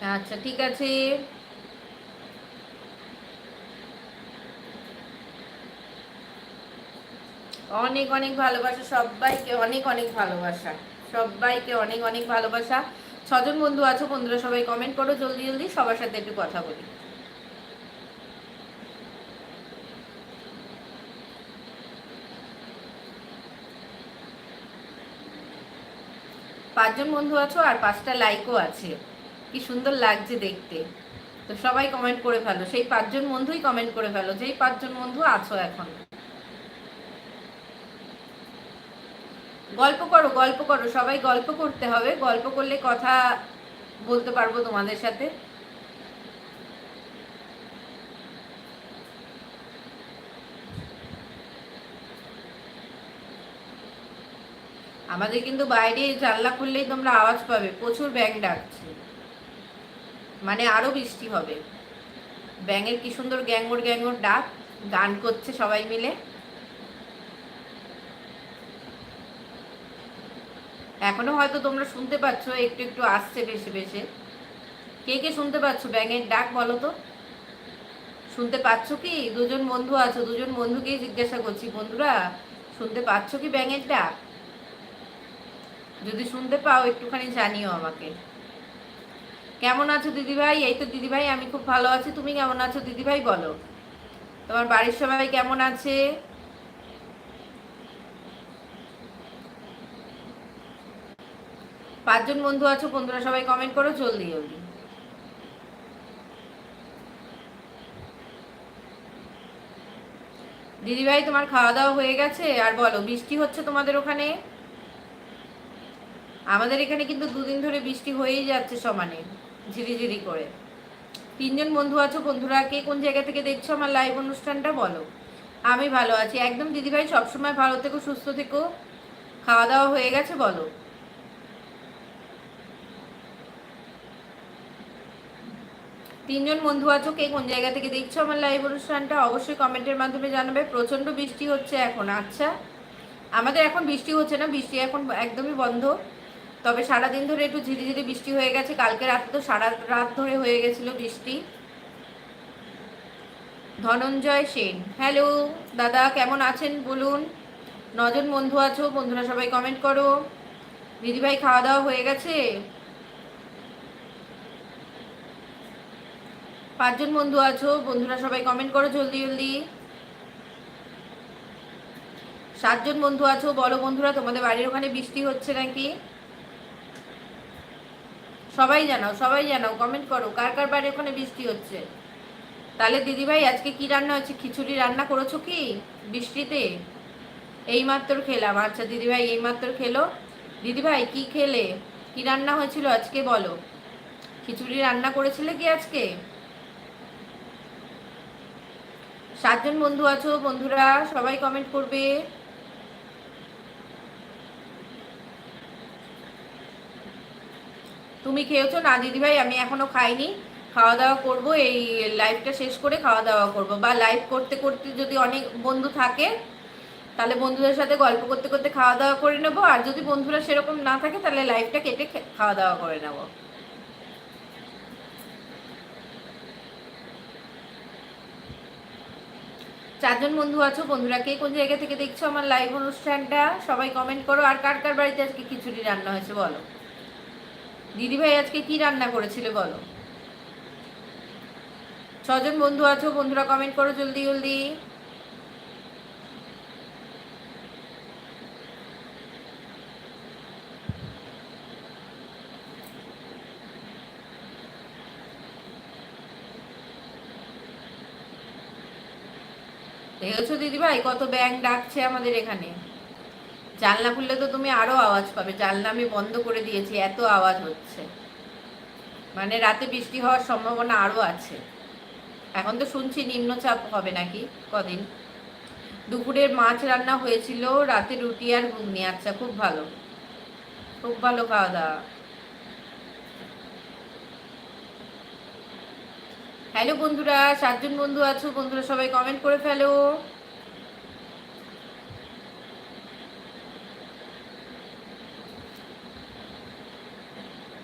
আচ্ছা ঠিক আছে। অনেক অনেক ভালোবাসা সবাইকে, অনেক অনেক ভালোবাসা সবাইকে, অনেক অনেক ভালোবাসা। 6জন বন্ধু আছো, বন্ধুরা সবাই কমেন্ট করো জলদি জলদি, সবার সাথে একটু কথা বলি। 5জন বন্ধু আছো আর 5টা লাইকও আছে, কি সুন্দর লাগছে দেখতে। তো সবাই কমেন্ট করে ফেলো, সেই 5জন বন্ধুই কমেন্ট করে ফেলো, যেই 5জন বন্ধু আছো এখন। গল্প করো, গল্প করো, সবাই গল্প করতে হবে, গল্প করলে কথা বলতে পারবো তোমাদের সাথে। আমাদের কিন্তু বাইরে জানলা খুললেই তোমরা আওয়াজ পাবে, প্রচুর ব্যাঙ ডাকছে, মানে আরো বৃষ্টি হবে। ব্যাঙের কি সুন্দর গ্যাঙ্গর গ্যাঙ্গর ডাক, গান করছে সবাই মিলে। এখনো হয়তো তোমরা শুনতে পাচ্ছ, একটু একটু আসছে বেশি বেশি। কে কে শুনতে পাচ্ছ ব্যাঙের ডাক বলো তো? শুনতে পাচ্ছ কি? 2জন বন্ধু আছো, 2জন বন্ধুকেই জিজ্ঞাসা করছি, বন্ধুরা শুনতে পাচ্ছ কি ব্যাঙের ডাক? যদি শুনতে পাও একটুখানি জানিও আমাকে। কেমন আছো দিদিভাই? এই তো দিদিভাই আমি খুব ভালো আছি, তুমি কেমন আছো দিদিভাই বলো? তোমার বাড়ির সবাই কেমন আছে? 5জন বন্ধু আছো, বন্ধুরা সবাই কমেন্ট করো জলদি জলদি। দিদিভাই তোমার খাওয়া দাওয়া হয়ে গেছে? আর বলো, বৃষ্টি হচ্ছে তোমাদের ওখানে? আমাদের এখানে কিন্তু 2 দিন ধরে বৃষ্টি হয়েই যাচ্ছে সমানে, ঝিরিঝিরি করে। 3জন বন্ধু আছো, বন্ধুরা কে কোন জায়গা থেকে দেখছো আমার লাইভ অনুষ্ঠানটা বলো? আমি ভালো আছি একদম দিদিভাই, সবসময় ভালো থেকো, সুস্থ থেকো। খাওয়া দাওয়া হয়ে গেছে বলো? 3জন বন্ধু আছো, কে কোন জায়গা থেকে দেখছো আমার লাইভ অনুষ্ঠানটা অবশ্যই কমেন্টের মাধ্যমে জানাবে। প্রচন্ড বৃষ্টি হচ্ছে এখন। আচ্ছা, আমাদের এখন বৃষ্টি হচ্ছে না, বৃষ্টি এখন একদমই বন্ধ। তবে সারাদিন ধরে একটু ঝিরিঝিরি বৃষ্টি হয়ে গেছে, কালকে রাতে তো সারা রাত ধরে হয়ে গেছিল বৃষ্টি। ধনঞ্জয় সেন, হ্যালো দাদা, কেমন আছেন বলুন? 9জন বন্ধু আছো, বন্ধুরা সবাই কমেন্ট করো। দিদিভাই খাওয়া দাওয়া হয়ে গেছে? 5জন বন্ধু আছো, বন্ধুরা সবাই কমেন্ট করো জলদি জলদি। 7জন বন্ধু আছো, বলো বন্ধুরা তোমাদের বাড়ির ওখানে বৃষ্টি হচ্ছে নাকি? সবাই জানাও, সবাই জানাও, কমেন্ট করো কার কার বাড়ির ওখানে বৃষ্টি হচ্ছে। তাহলে দিদিভাই আজকে কি রান্না হচ্ছে? খিচুড়ি রান্না করেছো কি বৃষ্টিতে? এইমাত্র খেলাম। আচ্ছা দিদিভাই এইমাত্র খেলো। দিদিভাই কি খেলে? কি রান্না হয়েছিল আজকে বলো? খিচুড়ি রান্না করেছিলে কি আজকে? 7জন বন্ধু আছো, বন্ধুরা সবাই কমেন্ট করবে। তুমি খেয়েছো না দিদিভাই? আমি এখনো খাইনি, খাওয়া দাওয়া করব, এই লাইভটা শেষ করে খাওয়া দাওয়া করব, বা লাইভ করতে করতে যদি অনেক বন্ধু থাকে তাহলে বন্ধুদের সাথে গল্প করতে করতে খাওয়া দাওয়া করে নেবো, আর যদি বন্ধুরা সেরকম না থাকে তাহলে লাইভটা কেটে খাওয়া দাওয়া করে নেবো। 4জন বন্ধু আছো, বন্ধুরা কে কোন জায়গা থেকে দেখছো আমার লাইভ অনুষ্ঠানটা সবাই কমেন্ট করো। আর কার কার বাড়িতে আজকে খিচুড়ি রান্না হয়েছে বলো? দিদিভাই আজকে কি রান্না করেছিলে বলো? 6জন বন্ধু আছো, বন্ধুরা কমেন্ট করো জলদি জলদি। দেখেছো দিদিভাই কত ব্যাঙ ডাকছে আমাদের এখানে? জানলা খুললে তো তুমি আরো আওয়াজ পাবে, জানলা আমি বন্ধ করে দিয়েছি, এত আওয়াজ হচ্ছে, মানে রাতে বৃষ্টি হওয়ার সম্ভাবনা আরো আছে। এখন তো শুনছি নিম্নচাপ হবে নাকি কদিন। দুপুরের মাছ রান্না হয়েছিল, রাতে রুটি আর ঘুগনি। আচ্ছা খুব ভালো, খুব ভালো খাওয়া দাওয়া। হ্যালো বন্ধুরা, 7জন বন্ধু আছো, বন্ধুরা সবাই কমেন্ট করে ফেলো।